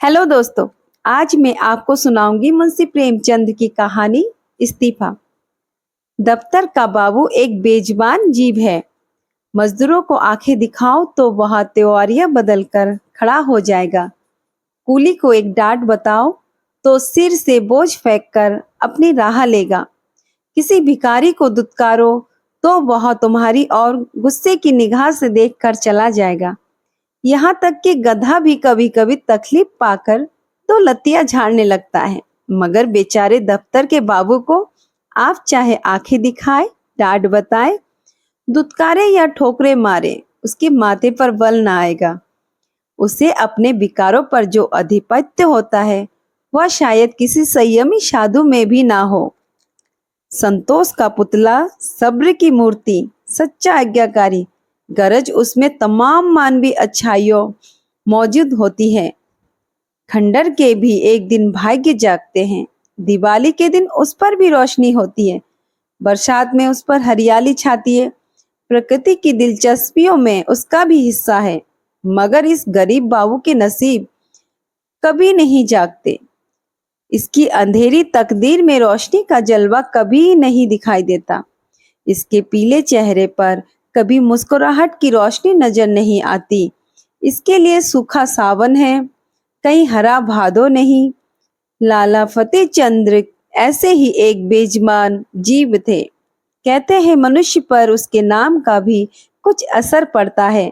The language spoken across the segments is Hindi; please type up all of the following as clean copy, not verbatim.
हेलो दोस्तों। आज मैं आपको सुनाऊंगी मुंशी प्रेमचंद की कहानी इस्तीफा। दफ्तर का बाबू एक बेजुबान जीव है। मजदूरों को आंखें दिखाओ तो वह त्योरियां बदल कर खड़ा हो जाएगा। कूली को एक डांट बताओ तो सिर से बोझ फेंक कर अपनी राह लेगा। किसी भिखारी को दुत्कारो तो वह तुम्हारी और गुस्से की निगाह से देखकर चला जाएगा। यहाँ तक कि गधा भी कभी कभी तकलीफ पाकर तो लत्तियां झाड़ने लगता है। मगर बेचारे दफ्तर के बाबू को आप चाहे आंखें दिखाए, डांट बताए, दुत्कारे या ठोकरे मारे, उसके माथे पर बल ना आएगा। उसे अपने विकारों पर जो आधिपत्य होता है वह शायद किसी संयमी साधु में भी ना हो। संतोष का पुतला, सब्र की मूर्ति, सच्चा आज्ञाकारी, गरज उसमें तमाम मानवीय अच्छाइयों मौजूद होती है। खंडर के भी एक दिन भाग्य जागते हैं। दिवाली के दिन उस पर भी रोशनी होती है। बरसात में उस पर हरियाली छाती है। प्रकृति की दिलचस्पियों में उसका भी हिस्सा है। मगर इस गरीब बाबू के नसीब कभी नहीं जागते। इसकी अंधेरी तकदीर में रोशनी का जलवा कभी नहीं दिखाई देता। इसके पीले चेहरे पर कभी मुस्कुराहट की रोशनी नजर नहीं आती। इसके लिए सूखा सावन है, कहीं हरा भादो नहीं। लाला फतेह चंद्र ऐसे ही एक बेजुबान जीव थे। कहते हैं मनुष्य पर उसके नाम का भी कुछ असर पड़ता है।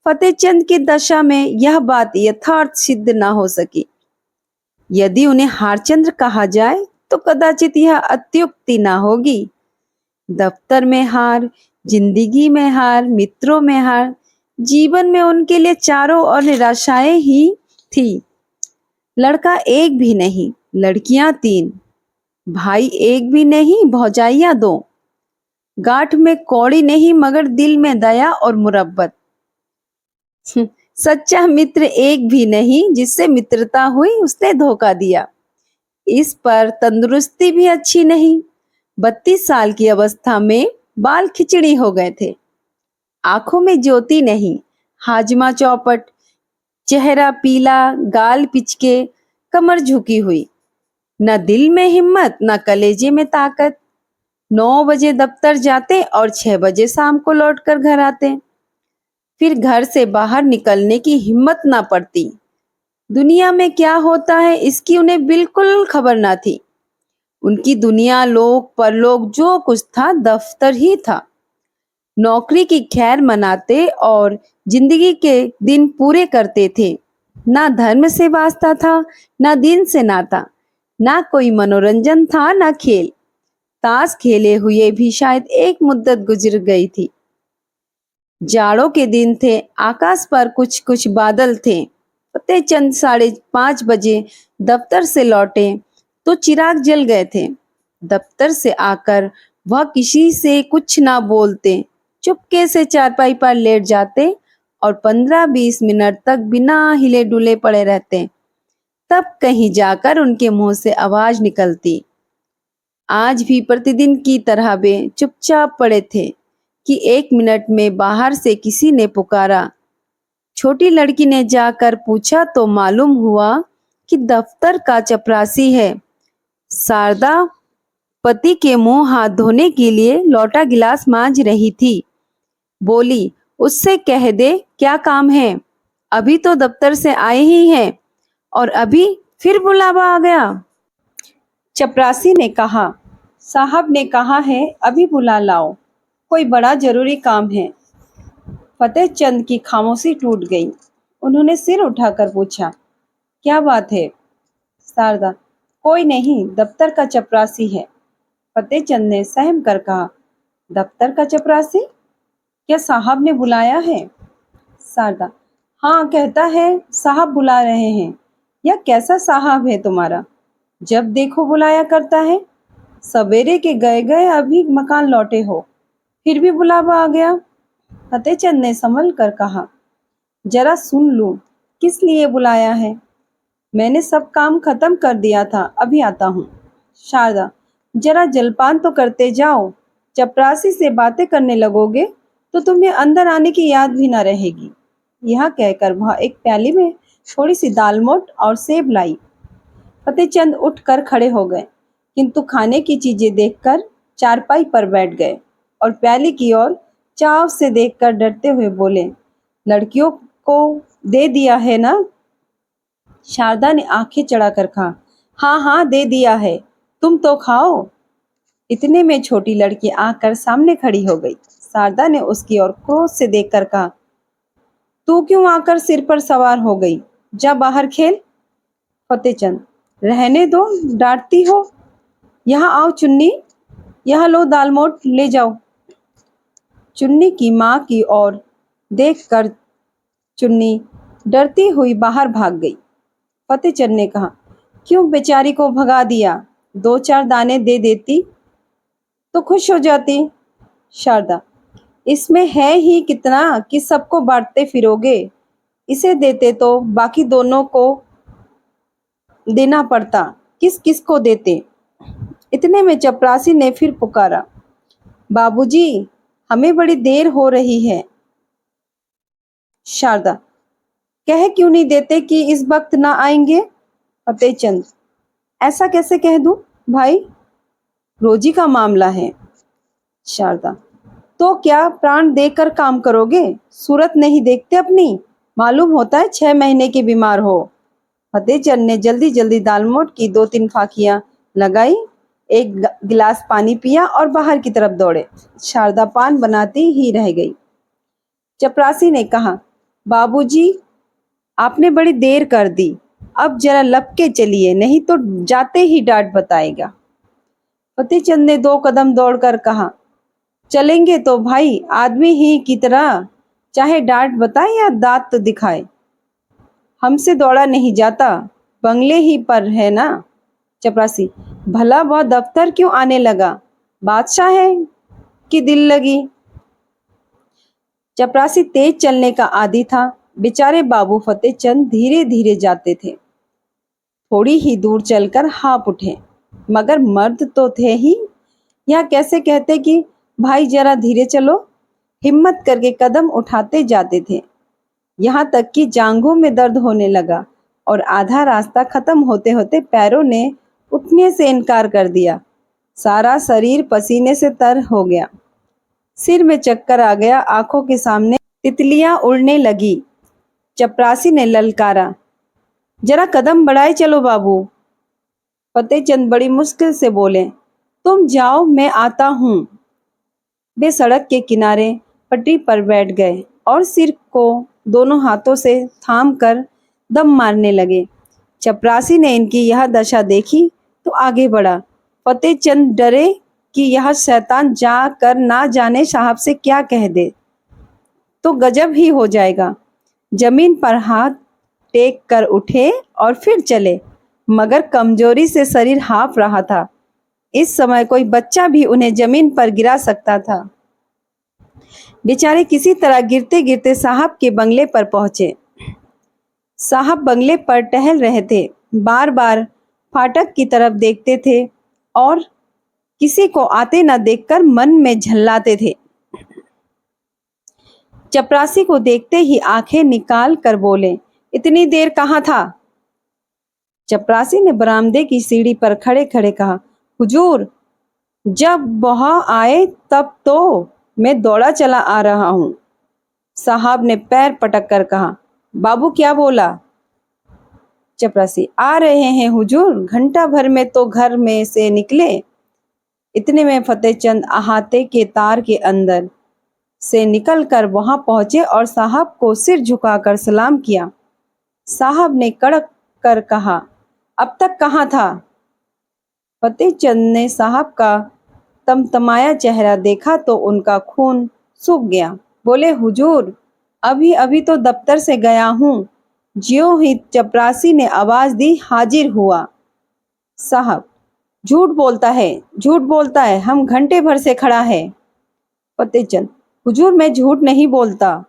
फतेह चंद की दशा में यह बात यथार्थ सिद्ध न हो सकी। यदि उन्हें हारचंद्र कहा जाए तो कदाचित यह अत्युक्ति न होगी। दफ्तर में हार, जिंदगी में हार, मित्रों में हार, जीवन में उनके लिए चारों ओर निराशाएं ही थी। लड़का एक भी नहीं, लड़कियां 3, भाई एक भी नहीं, भौजाइयां 2। गांठ में कौड़ी नहीं मगर दिल में दया और मुरब्बत। सच्चा मित्र एक भी नहीं, जिससे मित्रता हुई उसने धोखा दिया। इस पर तंदुरुस्ती भी अच्छी नहीं। 32 साल की अवस्था में बाल खिचड़ी हो गए थे। आंखों में ज्योति नहीं, हाजमा चौपट, चेहरा पीला, गाल पिचके, कमर झुकी हुई। न दिल में हिम्मत, न कलेजे में ताकत। 9 बजे दफ्तर जाते और 6 बजे शाम को लौटकर घर आते। फिर घर से बाहर निकलने की हिम्मत ना पड़ती। दुनिया में क्या होता है इसकी उन्हें बिल्कुल खबर ना थी। उनकी दुनिया, लोक परलोक जो कुछ था दफ्तर ही था। नौकरी की खैर मनाते और जिंदगी के दिन पूरे करते थे। ना धर्म से वास्ता था, ना दिन से नाता, ना कोई मनोरंजन था, ना खेल। ताश खेले हुए भी शायद एक मुद्दत गुजर गई थी। जाड़ों के दिन थे, आकाश पर कुछ कुछ बादल थे। फतेहचंद 5:30 बजे दफ्तर से लौटे तो चिराग जल गए थे। दफ्तर से आकर वह किसी से कुछ ना बोलते, चुपके से चारपाई पर लेट जाते और 15-20 मिनट तक बिना हिले डुले पड़े रहते। तब कहीं जाकर उनके मुंह से आवाज निकलती। आज भी प्रतिदिन की तरह वे चुपचाप पड़े थे कि 1 मिनट में बाहर से किसी ने पुकारा। छोटी लड़की ने जाकर पूछा तो मालूम हुआ कि दफ्तर का चपरासी है। शारदा पति के मुंह हाथ धोने के लिए लोटा गिलास मांज रही थी। बोली, उससे कह दे क्या काम है, अभी तो दफ्तर से आए ही हैं और अभी फिर बुलावा आ गया। चपरासी ने कहा, साहब ने कहा है अभी बुला लाओ, कोई बड़ा जरूरी काम है। फतेहचंद की खामोशी टूट गई। उन्होंने सिर उठाकर पूछा, क्या बात है? शारदा, कोई नहीं, दफ्तर का चपरासी है। फतेहचंद ने सहम कर कहा, दफ्तर का चपरासी? क्या साहब ने बुलाया है? शारदा, हाँ, कहता है साहब बुला रहे हैं। यह कैसा साहब है तुम्हारा, जब देखो बुलाया करता है। सवेरे के गए गए अभी मकान लौटे हो, फिर भी बुलावा आ गया। फतेहचंद ने संभल कर कहा, जरा सुन लूं, किस लिए बुलाया है? मैंने सब काम खत्म कर दिया था, अभी आता हूँ। शारदा, जरा जलपान तो करते जाओ, चपरासी से बातें करने लगोगे तो तुम्हें अंदर आने की याद भी ना रहेगी। यह कहकर वह एक प्याली में थोड़ी सी दालमोट और सेब लाई। फतेहचंद उठकर खड़े हो गए, किंतु खाने की चीजें देखकर चारपाई पर बैठ गए और प्याली की ओर चाव से देखकर डरते हुए बोले, लड़कियों को दे दिया है ना? शारदा ने आंखें चढ़ाकर कहा, हाँ हाँ दे दिया है, तुम तो खाओ। इतने में छोटी लड़की आकर सामने खड़ी हो गई। शारदा ने उसकी ओर क्रोध से देखकर कहा, तू क्यों आकर सिर पर सवार हो गई? जा बाहर खेल। फतेहचंद, रहने दो, डांटती हो। यहाँ आओ चुन्नी, यहाँ लो दालमोट, ले जाओ। चुन्नी की माँ की ओर देखकर चुन्नी डरती हुई बाहर भाग गई। फतेहचंद ने कहा, क्यों बेचारी को भगा दिया? दो चार दाने दे देती तो खुश हो जाती। शारदा, इसमें है ही कितना कि सबको बांटते फिरोगे? इसे देते तो बाकी दोनों को देना पड़ता, किस किस को देते। इतने में चपरासी ने फिर पुकारा, बाबूजी, हमें बड़ी देर हो रही है। शारदा, कह क्यों नहीं देते कि इस वक्त ना आएंगे? फतेहचंद, ऐसा कैसे कह दूं भाई, रोजी का मामला है। शारदा, तो क्या प्राण देकर काम करोगे? सूरत नहीं देखते अपनी, मालूम होता है 6 महीने के बीमार हो। फतेहचंद ने जल्दी जल्दी दालमोट की 2-3 फाकियां लगाई, एक गिलास पानी पिया और बाहर की तरफ दौड़े। शारदा पान बनाती ही रह गई। चपरासी ने कहा, बाबूजी, आपने बड़ी देर कर दी, अब जरा लप के चलिए, नहीं तो जाते ही डांट बताएगा। फतेहचंद ने 2 कदम दौड़कर कहा, चलेंगे तो भाई आदमी ही की तरह, चाहे डांट बताए या दांत तो दिखाए। हमसे दौड़ा नहीं जाता, बंगले ही पर है ना। चपरासी, भला वह दफ्तर क्यों आने लगा? बादशाह है कि दिल लगी। चपरासी तेज चलने का आदी था। बेचारे बाबू फतेहचंद धीरे धीरे जाते थे। थोड़ी ही दूर चलकर हाँप उठे, मगर मर्द तो थे ही, यह कैसे कहते कि भाई जरा धीरे चलो। हिम्मत करके कदम उठाते जाते थे, यहाँ तक कि जांघों में दर्द होने लगा और आधा रास्ता खत्म होते होते पैरों ने उठने से इनकार कर दिया। सारा शरीर पसीने से तर हो गया, सिर में चक्कर आ गया, आंखों के सामने तितलियां उड़ने लगी। चपरासी ने ललकारा, जरा कदम बढ़ाए चलो बाबू। फतेहचंद बड़ी मुश्किल से बोले, तुम जाओ, मैं आता हूँ। वे सड़क के किनारे पटरी पर बैठ गए और सिर को दोनों हाथों से थाम कर दम मारने लगे। चपरासी ने इनकी यह दशा देखी तो आगे बढ़ा। फतेहचंद डरे कि यह शैतान जाकर ना जाने साहब से क्या कह दे तो गजब ही हो जाएगा। जमीन पर हाथ टेक कर उठे और फिर चले, मगर कमजोरी से शरीर हाँफ रहा था। इस समय कोई बच्चा भी उन्हें जमीन पर गिरा सकता था। बेचारे किसी तरह गिरते गिरते साहब के बंगले पर पहुंचे। साहब बंगले पर टहल रहे थे, बार बार फाटक की तरफ देखते थे और किसी को आते न देखकर मन में झल्लाते थे। चपरासी को देखते ही आंखें निकाल कर बोले, इतनी देर कहाँ था? चपरासी ने बरामदे की सीढ़ी पर खड़े खड़े कहा, हुजूर, जब वहां आए तब तो मैं दौड़ा चला आ रहा हूं। साहब ने पैर पटक कर कहा, बाबू क्या बोला? चपरासी, आ रहे हैं हुजूर, घंटा भर में तो घर में से निकले। इतने में फतेहचंद अहाते के तार के अंदर से निकलकर वहां पहुंचे और साहब को सिर झुकाकर सलाम किया। साहब ने कड़क कर कहा, अब तक कहाँ था? फतेहचंद ने साहब का तमतमाया चेहरा देखा तो उनका खून सूख गया। बोले, हुजूर, अभी अभी तो दफ्तर से गया हूँ। ज्यों ही चपरासी ने आवाज दी, हाजिर हुआ। साहब, झूठ बोलता है, झूठ बोलता है, हम घंटे भर से खड़ा है। फतेहचंद, हुजूर, मैं झूठ नहीं बोलता।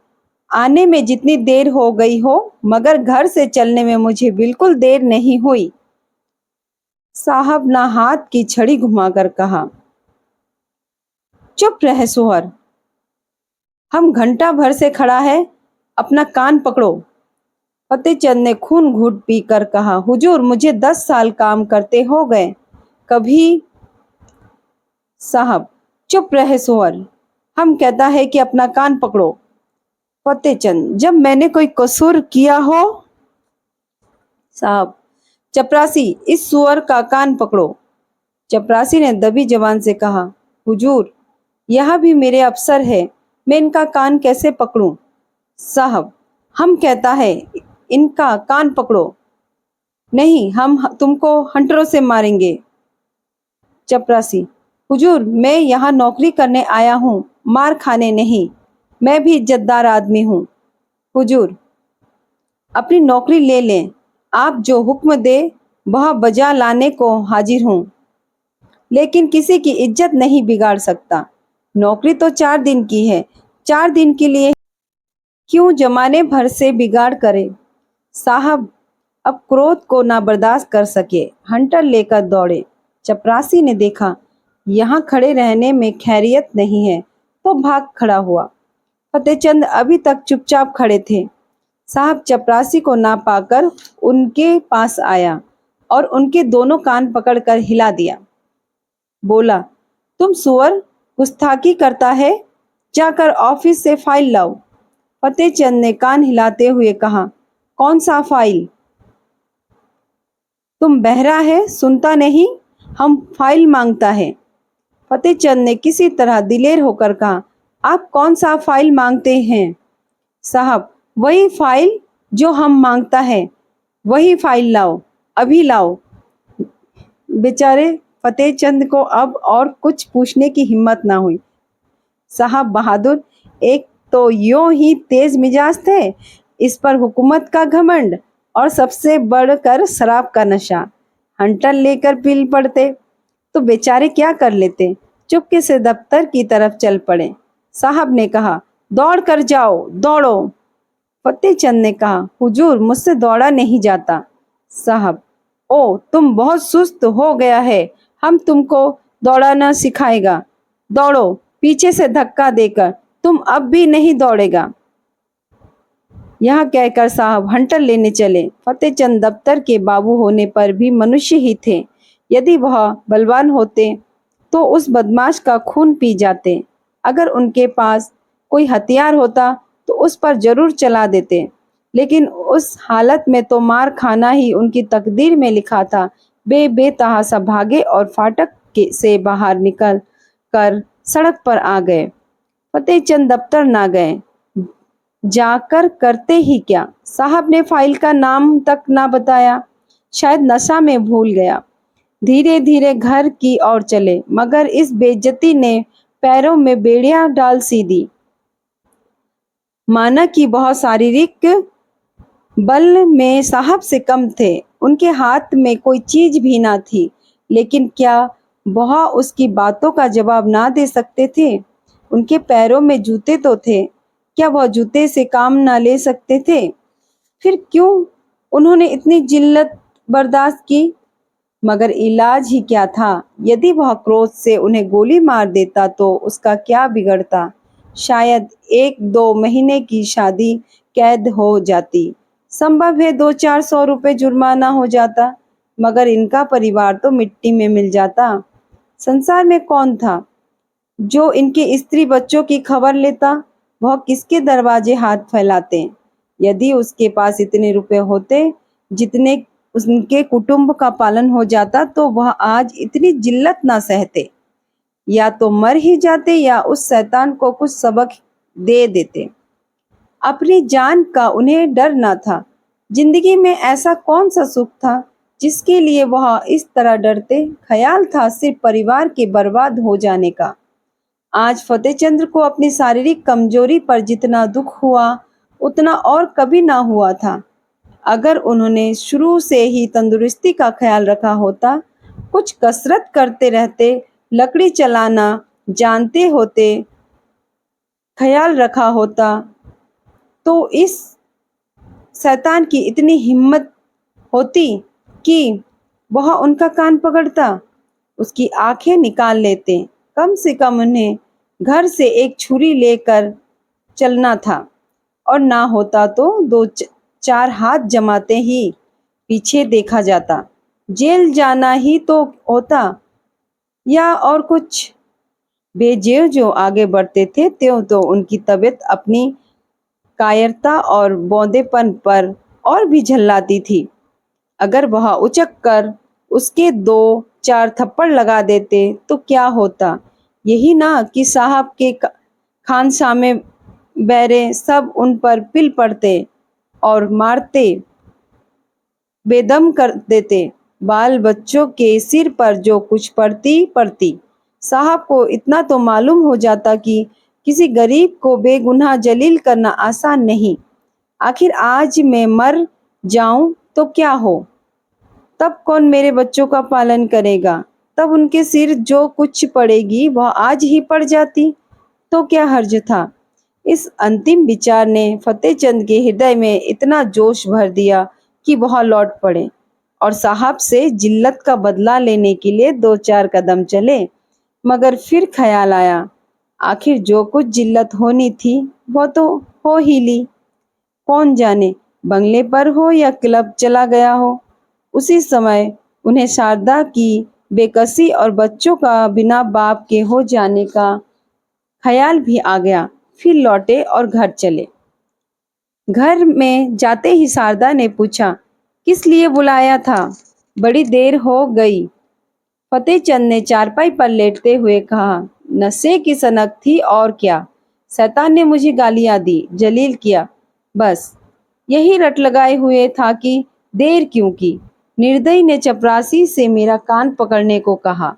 आने में जितनी देर हो गई हो, मगर घर से चलने में मुझे बिल्कुल देर नहीं हुई। साहब ने हाथ की छड़ी घुमाकर कहा, चुप रह सुअर, हम घंटा भर से खड़ा है, अपना कान पकड़ो। फतेहचंद ने खून घूंट पीकर कहा, हुजूर मुझे 10 साल काम करते हो गए, कभी। साहब, चुप रहे सुअर, हम कहता है कि अपना कान पकड़ो। फतेहचंद, जब मैंने कोई कसूर किया हो। साहब, चपरासी, इस सुअर का कान पकड़ो। चपरासी ने दबी जबान से कहा, हुजूर यह भी मेरे अफसर है, मैं इनका कान कैसे पकड़ूं। साहब, हम कहता है इनका कान पकड़ो, नहीं हम तुमको हंटरों से मारेंगे। चपरासी, हुजूर मैं यहाँ नौकरी करने आया हूँ, मार खाने नहीं, मैं भी इज्जतदार आदमी हूँ। हुजूर, अपनी नौकरी ले लें, आप जो हुक्म दे वह बजा लाने को हाजिर हूँ, लेकिन किसी की इज्जत नहीं बिगाड़ सकता। नौकरी तो 4 दिन की है, 4 दिन के लिए क्यों जमाने भर से बिगाड़ करे। साहब, अब क्रोध को ना बर्दाश्त कर सके, हंटर लेकर दौड़े। चपरासी ने देखा यहाँ खड़े रहने में खैरियत नहीं है तो भाग खड़ा हुआ। फतेहचंद अभी तक चुपचाप खड़े थे। साहब चपरासी को ना पाकर उनके पास आया और उनके दोनों कान पकड़कर हिला दिया। बोला, तुम सुअर, गुस्ताखी करता है, जाकर ऑफिस से फाइल लाओ। फतेहचंद ने कान हिलाते हुए कहा, कौन सा फाइल। तुम बहरा है, सुनता नहीं, हम फाइल मांगता है। फतेहचंद ने किसी तरह दिलेर होकर कहा, आप कौन सा फाइल मांगते हैं। साहब, वही फाइल जो हम मांगता है, वही फाइल लाओ, अभी लाओ। बेचारे फतेहचंद को अब और कुछ पूछने की हिम्मत ना हुई। साहब बहादुर एक तो यूं ही तेज मिजाज थे, इस पर हुकूमत का घमंड और सबसे बढ़कर शराब का नशा। हंटर लेकर पी पड़ते तो बेचारे क्या कर लेते। चुपके से दफ्तर की तरफ चल पड़े। साहब ने कहा, दौड़ कर जाओ, दौड़ो। फतेहचंद ने कहा, हुजूर मुझसे दौड़ा नहीं जाता। साहब, ओ तुम बहुत सुस्त हो गया है, हम तुमको दौड़ाना सिखाएगा, दौड़ो। पीछे से धक्का देकर, तुम अब भी नहीं दौड़ेगा। यह कहकर साहब हंटर लेने चले। फतेहचंद दफ्तर के बाबू होने पर भी मनुष्य ही थे। यदि वह बलवान होते तो उस बदमाश का खून पी जाते, अगर उनके पास कोई हथियार होता तो उस पर जरूर चला देते, लेकिन उस हालत में तो मार खाना ही उनकी तकदीर में लिखा था। बेतहाशा भागे और फाटक से बाहर निकल कर सड़क पर आ गए। फतेहचंद दफ्तर ना गए, जाकर करते ही क्या। साहब ने फाइल का नाम तक ना बताया, शायद नशा में भूल गया। धीरे धीरे घर की ओर चले, मगर इस बेइज्जती ने पैरों में बेड़ियां डाल सी दी। माना कि बहुत शारीरिक बल में साहब से कम थे, उनके हाथ में कोई चीज भी ना थी, लेकिन क्या वह उसकी बातों का जवाब ना दे सकते थे। उनके पैरों में जूते तो थे, क्या वह जूते से काम ना ले सकते थे। फिर क्यों उन्होंने इतनी जिल्लत बर्दाश्त की। मगर इलाज ही क्या था। यदि वह क्रोध से उन्हें गोली मार देता तो उसका क्या बिगड़ता। शायद 1-2 महीने की शादी कैद हो जाती, संभव है 200-400 रुपए जुर्माना हो जाता, मगर इनका परिवार तो मिट्टी में मिल जाता। संसार में कौन था जो इनके स्त्री बच्चों की खबर लेता। वह किसके दरवाजे हाथ फैलाते। यदि उसके पास इतने रुपए होते जितने उनके कुटुंब का पालन हो जाता तो वह आज इतनी जिल्लत ना सहते। या तो मर ही जाते या उस शैतान को कुछ सबक दे देते। अपनी जान का उन्हें डर ना था। जिंदगी में ऐसा कौन सा सुख था जिसके लिए वह इस तरह डरते। ख्याल था सिर्फ परिवार के बर्बाद हो जाने का। आज फतेहचंद को अपनी शारीरिक कमजोरी पर जितना दुख हुआ उतना और कभी ना हुआ था। अगर उन्होंने शुरू से ही तंदुरुस्ती का ख्याल रखा होता, कुछ कसरत करते रहते, लकड़ी चलाना जानते होते, ख्याल रखा होता, तो इस शैतान की इतनी हिम्मत होती कि वह उनका कान पकड़ता, उसकी आंखें निकाल लेते। कम से कम उन्हें घर से एक छुरी लेकर चलना था, और ना होता तो 2 चार हाथ जमाते ही पीछे देखा जाता। जेल जाना ही तो होता या और कुछ। बेजेव जो आगे बढ़ते थे त्यों तो उनकी तबीयत अपनी कायरता और बौंदेपन पर और भी झल्लाती थी। अगर वह उचक कर उसके दो चार थप्पड़ लगा देते तो क्या होता। यही ना कि साहब के खानसामे बैरे सब उन पर पिल पड़ते और मारते बेदम कर देते। बाल बच्चों के सिर पर जो कुछ पड़ती पड़ती। साहब को इतना तो मालूम हो जाता कि किसी गरीब को बेगुनाह जलील करना आसान नहीं। आखिर आज मैं मर जाऊं तो क्या हो, तब कौन मेरे बच्चों का पालन करेगा। तब उनके सिर जो कुछ पड़ेगी वह आज ही पड़ जाती तो क्या हर्ज था। इस अंतिम विचार ने फतेहचंद के हृदय में इतना जोश भर दिया कि वह लौट पड़े और साहब से जिल्लत का बदला लेने के लिए दो चार कदम चले। मगर फिर ख्याल आया, आखिर जो कुछ जिल्लत होनी थी वो तो हो ही ली। कौन जाने बंगले पर हो या क्लब चला गया हो। उसी समय उन्हें शारदा की बेकसी और बच्चों का बिना बाप के हो जाने का ख्याल भी आ गया। फिर लौटे और घर चले। घर में जाते ही शारदा ने पूछा, किस लिए बुलाया था, बड़ी देर हो गई। फतेहचंद ने चारपाई पर लेटते हुए कहा, नशे की सनक थी और क्या। शैतान ने मुझे गालियां दी, जलील किया, बस यही रट लगाए हुए था कि देर क्यों की। निर्दयी ने चपरासी से मेरा कान पकड़ने को कहा।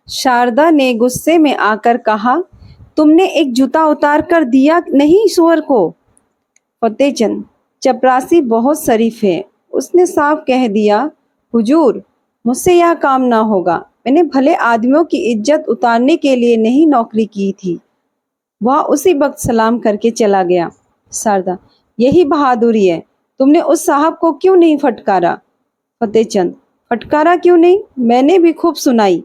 शारदा ने गुस्से में आकर कहा, तुमने एक जूता उतार कर दिया नहीं सुअर को। फतेहचंद, चपरासी बहुत शरीफ है, उसने साफ कह दिया, हुजूर मुझसे यह काम ना होगा। मैंने भले आदमियों की इज्जत उतारने के लिए नहीं नौकरी की थी। वह उसी वक्त सलाम करके चला गया। शारदा, यही बहादुरी है, तुमने उस साहब को क्यों नहीं फटकारा। फतेहचंद, फटकारा क्यों नहीं, मैंने भी खूब सुनाई।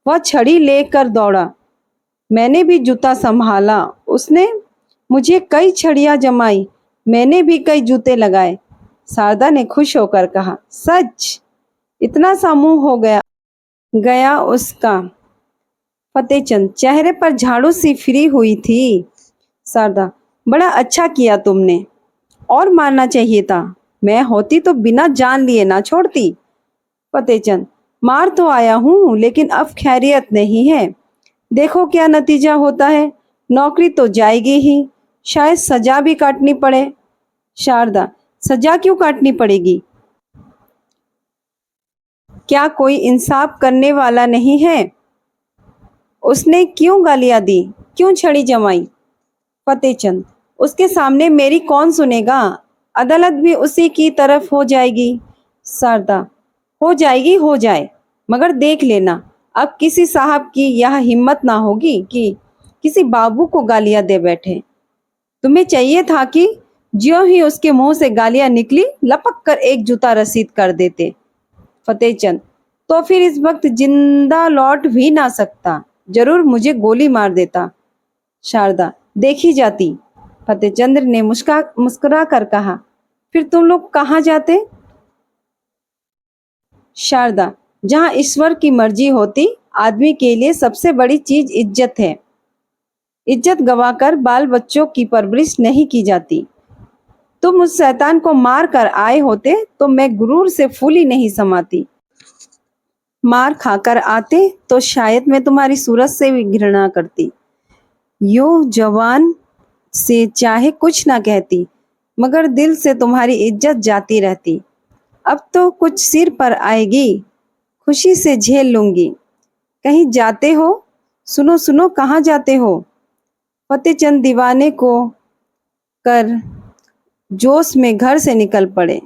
वह छड़ी लेकर दौड़ा, मैंने भी जूता संभाला, उसने मुझे कई छड़ियां जमाई, मैंने भी कई जूते लगाए। शारदा ने खुश होकर कहा, सच, इतना सा मुंह हो गया गया उसका। फतेहचंद, चेहरे पर झाड़ू सी फिरी हुई थी। शारदा, बड़ा अच्छा किया तुमने, और मारना चाहिए था, मैं होती तो बिना जान लिए ना छोड़ती। फतेहचंद, मार तो आया हूँ लेकिन अब खैरियत नहीं है, देखो क्या नतीजा होता है, नौकरी तो जाएगी ही, शायद सजा भी काटनी पड़े। शारदा, सजा क्यों काटनी पड़ेगी, क्या कोई इंसाफ करने वाला नहीं है। उसने क्यों गालियां दी, क्यों छड़ी जमाई। फतेहचंद, उसके सामने मेरी कौन सुनेगा, अदालत भी उसी की तरफ हो जाएगी। शारदा, हो जाएगी, हो जाए, मगर देख लेना अब किसी साहब की यह हिम्मत ना होगी कि किसी बाबू को गालियां दे बैठे। तुम्हें चाहिए था कि ज्यों ही उसके मुंह से गालियां निकली लपक कर एक जूता रसीद कर देते। फतेहचंद, तो फिर इस वक्त जिंदा लौट भी ना सकता, जरूर मुझे गोली मार देता। शारदा, देखी जाती। फतेहचंद्र ने मुस्कुरा कर कहा, फिर तुम लोग कहाँ जाते। शारदा, जहाँ ईश्वर की मर्जी होती। आदमी के लिए सबसे बड़ी चीज इज्जत है, इज्जत गवाकर बाल बच्चों की परवरिश नहीं की जाती। तुम उस शैतान को मार कर आए होते तो मैं गुरूर से फूली नहीं समाती। मार खाकर आते तो शायद मैं तुम्हारी सूरत से भी घृणा करती, यूं जवान से चाहे कुछ ना कहती, मगर दिल से तुम्हारी इज्जत जाती रहती। अब तो कुछ सिर पर आएगी, खुशी से झेल लूंगी। कहीं जाते हो, सुनो सुनो, कहाँ जाते हो। फतेहचंद दीवाने को कर जोश में घर से निकल पड़े।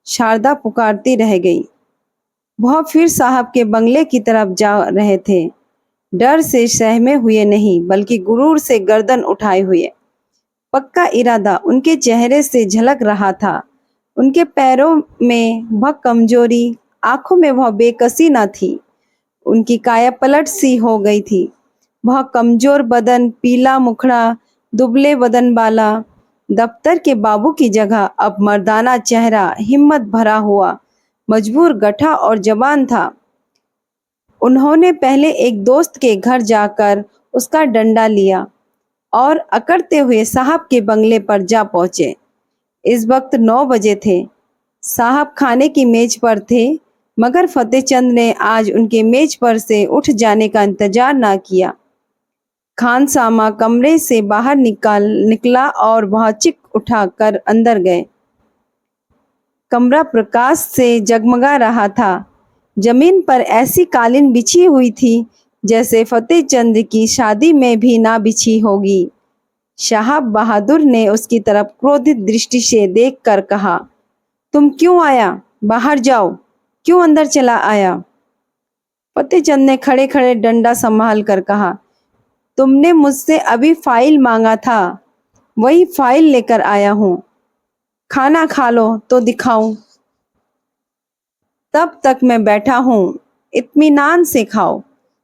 शारदा पुकारती रह गई। वह फिर साहब के बंगले की तरफ जा रहे थे, डर से सहमे हुए नहीं बल्कि गुरूर से गर्दन उठाए हुए। पक्का इरादा उनके चेहरे से झलक रहा था। उनके पैरों में वह कमजोरी, आंखों में वह बेकसी न थी। उनकी काया पलट सी हो गई थी। वह कमजोर बदन, पीला मुखड़ा, दुबले बदन वाला, दफ्तर के बाबू की जगह अब मर्दाना चेहरा हिम्मत भरा हुआ, मजबूर, गठा और जवान था। उन्होंने पहले एक दोस्त के घर जाकर उसका डंडा लिया और अकड़ते हुए साहब के बंगले पर जा पहुंचे। इस वक्त 9 बजे थे। साहब खाने की मेज पर थे, मगर फतेहचंद ने आज उनके मेज पर से उठ जाने का इंतजार ना किया। खानसामा कमरे से बाहर निकला और वह चिक उठाकर अंदर गए। कमरा प्रकाश से जगमगा रहा था। जमीन पर ऐसी कालीन बिछी हुई थी जैसे फतेहचंद की शादी में भी ना बिछी होगी। शाहब बहादुर ने उसकी तरफ क्रोधित दृष्टि से देखकर कहा, तुम क्यों आया? बाहर जाओ। क्यों अंदर चला आया? फतेहचंद ने खड़े खड़े डंडा संभाल कर कहा, तुमने मुझसे अभी फाइल मांगा था, वही फाइल लेकर आया हूं। खाना खा लो तो दिखाऊं। तब तक मैं बैठा हूं, इत्मीनान से खाओ।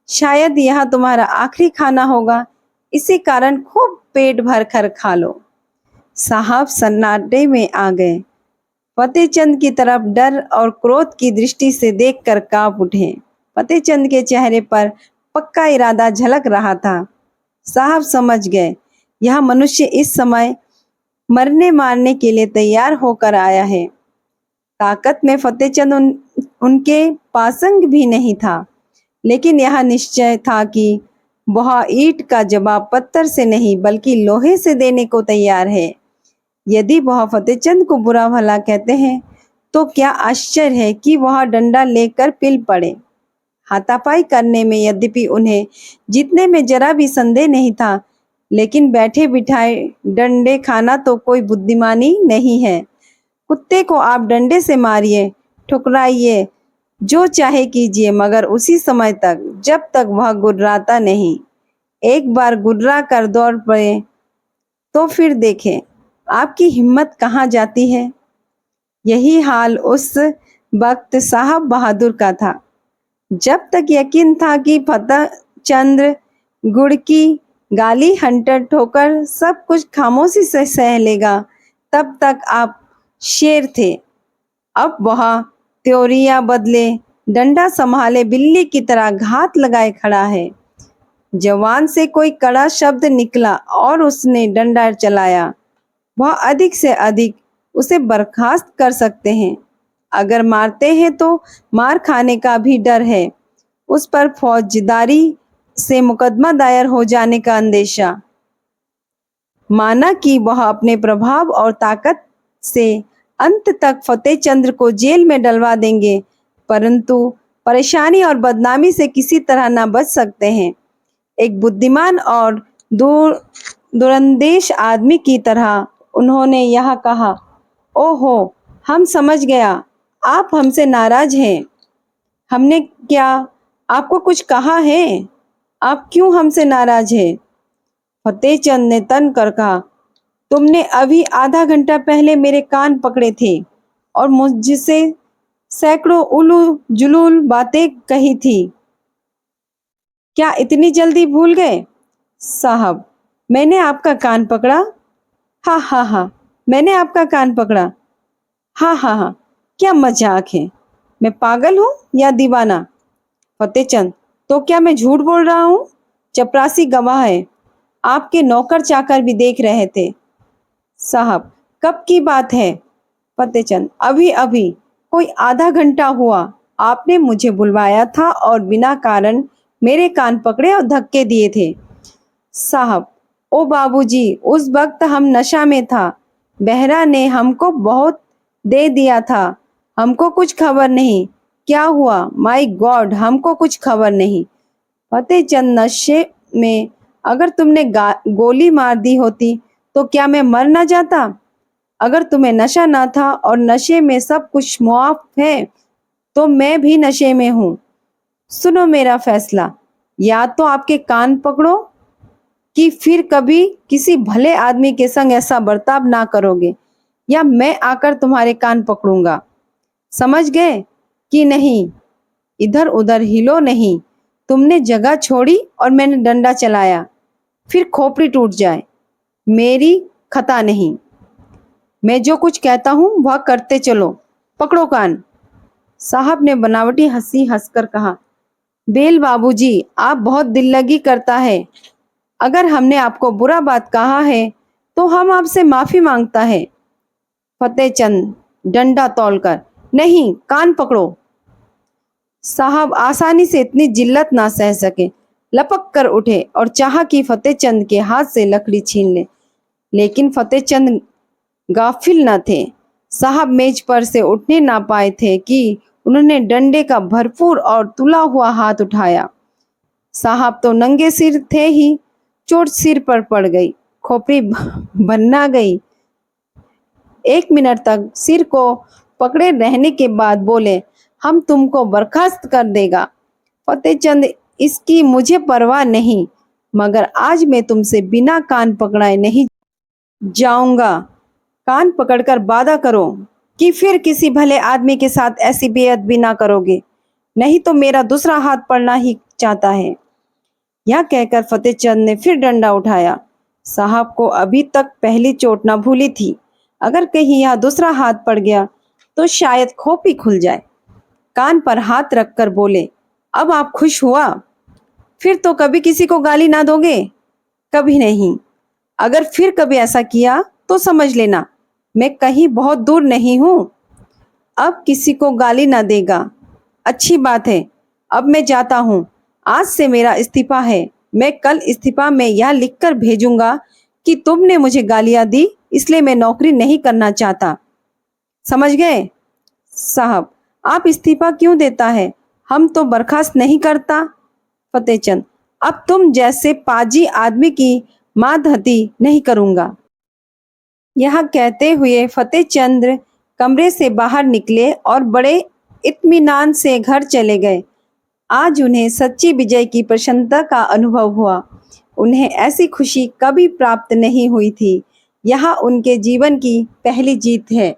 शायद यह तुम्हारा आखिरी खाना होगा, इसी कारण खूब पेट भर कर खा लो। साहब सन्नाटे में आ गए। फतेहचंद की तरफ डर और क्रोध की दृष्टि से देखकर कांप उठे। फतेहचंद के चेहरे पर पक्का इरादा झलक रहा था। साहब समझ गए, यह मनुष्य इस समय मरने मारने के लिए तैयार होकर आया है। ताकत में फतेहचंद उनके पासंग भी नहीं था, लेकिन यह निश्चय था कि वह ईंट का जवाब पत्थर से नहीं बल्कि लोहे से देने को तैयार है। यदि वह फतेहचंद को बुरा भला कहते हैं तो क्या आश्चर्य है कि वह डंडा लेकर पिल पड़े। हाथापाई करने में यद्यपि उन्हें जीतने में जरा भी संदेह नहीं था, लेकिन बैठे बिठाए डंडे खाना तो कोई बुद्धिमानी नहीं है। कुत्ते को आप डंडे से मारिए, ठुकराइए, जो चाहे कीजिए, मगर उसी समय तक जब तक वह गुर्राता नहीं। एक बार गुर्रा कर दौड़ पड़े तो फिर देखें आपकी हिम्मत कहाँ जाती है। यही हाल उस वक्त साहब बहादुर का था। जब तक यकीन था कि फतेहचंद गुड़ की गाली, हंटर, ठोकर सब कुछ खामोशी से सह लेगा, तब तक आप शेर थे। अब वह त्योरियां बदले, डंडा संभाले बिल्ली की तरह घात लगाए खड़ा है। जवान से कोई कड़ा शब्द निकला और उसने डंडा चलाया। वह अधिक से अधिक उसे बर्खास्त कर सकते हैं। अगर मारते हैं तो मार खाने का भी डर है। उस पर फौजदारी से मुकदमा दायर हो जाने का अंदेशा। माना कि वह अपने प्रभाव और ताकत से अंत तक फतेहचंद को जेल में डलवा देंगे, परंतु परेशानी और बदनामी से किसी तरह न बच सकते हैं। एक बुद्धिमान और दूरंदेश आदमी की तरह उन्होंने यह कहा, ओहो, हम समझ गया, आप हमसे नाराज हैं। हमने क्या आपको कुछ कहा है? आप क्यों हमसे नाराज हैं? फतेहचंद ने तन कर कहा, तुमने अभी आधा घंटा पहले मेरे कान पकड़े थे और मुझसे सैकड़ों उलू जुलूल बातें कही थी। क्या इतनी जल्दी भूल गए? साहब, मैंने आपका कान पकड़ा? हाँ हाँ हाँ, मैंने आपका कान पकड़ा। हाँ हाँ हाँ, क्या मजाक है? मैं पागल हूँ या दीवाना? फतेहचंद, तो क्या मैं झूठ बोल रहा हूँ? चपरासी गवाह है, आपके नौकर चाकर भी देख रहे थे। साहब, कब की बात है? फतेहचंद, अभी अभी, कोई आधा घंटा हुआ। आपने मुझे बुलवाया था और बिना कारण मेरे कान पकड़े और धक्के दिए थे। साहब, ओ बाबूजी, उस वक्त हम नशा में था। बहरा ने हमको बहुत दे दिया था, हमको कुछ खबर नहीं। क्या हुआ? माय गॉड, हमको कुछ खबर नहीं। फतेहचंद, नशे में अगर तुमने गोली मार दी होती तो क्या मैं मर ना जाता? अगर तुम्हें नशा ना था और नशे में सब कुछ मुआफ है, तो मैं भी नशे में हूँ। सुनो मेरा फैसला, या तो आपके कान पकड़ो कि फिर कभी किसी भले आदमी के संग ऐसा बर्ताव ना करोगे, या मैं आकर तुम्हारे कान पकड़ूंगा। समझ गए कि नहीं? इधर उधर हिलो नहीं। तुमने जगह छोड़ी और मैंने डंडा चलाया, फिर खोपड़ी टूट जाए, मेरी खता नहीं। मैं जो कुछ कहता हूँ वह करते चलो, पकड़ो कान। साहब ने बनावटी हंसी हंसकर कहा, बेल बाबूजी, आप बहुत दिल लगी करता है। अगर हमने आपको बुरा बात कहा है तो हम आपसे माफी मांगता है। फतेहचंद डंडा तोलकर, नहीं, कान पकड़ो। साहब आसानी से इतनी जिल्लत ना सह सके, लपक कर उठे और चाहा कि फतेहचंद के हाथ से लकड़ी छीन ले, लेकिन फतेहचंद गाफिल न थे। साहब मेज पर से उठने ना पाए थे कि उन्होंने डंडे का भरपूर और तुला हुआ हाथ उठाया। साहब तो नंगे सिर थे ही, चोट सिर पर पड़ गई, खोपड़ी बन्ना गई। 1 मिनट तक सिर को पकड़े रहने के बाद बोले, हम तुमको बर्खास्त कर देगा। फतेहचंद, इसकी मुझे परवाह नहीं, मगर आज मैं तुमसे बिना कान पकड़ाए नहीं जाऊंगा। कान पकड़कर वादा करो कि फिर किसी भले आदमी के साथ ऐसी बेअदबी ना करोगे, नहीं तो मेरा दूसरा हाथ पड़ना ही चाहता है। यह कहकर फतेहचंद ने फिर डंडा उठाया। साहब को अभी तक पहली चोट ना भूली थी। अगर कहीं यह दूसरा हाथ पड़ गया तो शायद खोपड़ी खुल जाए। कान पर हाथ रखकर बोले, अब आप खुश हुआ? फिर तो कभी किसी को गाली ना दोगे? कभी नहीं। अगर फिर कभी ऐसा किया तो समझ लेना मैं कहीं बहुत दूर नहीं हूँ। अब किसी को गाली ना देगा। अच्छी बात है, अब मैं जाता हूँ। आज से मेरा इस्तीफा है। मैं कल इस्तीफा में यह लिखकर भेजूंगा कि तुमने मुझे गालियां दी, इसलिए मैं नौकरी नहीं करना चाहता। समझ गए? साहब, आप इस्तीफा क्यों देता है? हम तो बर्खास्त नहीं करता। फतेहचंद, अब तुम जैसे पाजी आदमी की मादहती नहीं करूंगा। यह कहते हुए फतेहचंद कमरे से बाहर निकले और बड़े इत्मीनान से घर चले गए। आज उन्हें सच्ची विजय की प्रसन्नता का अनुभव हुआ। उन्हें ऐसी खुशी कभी प्राप्त नहीं हुई थी। यह उनके जीवन की पहली जीत है।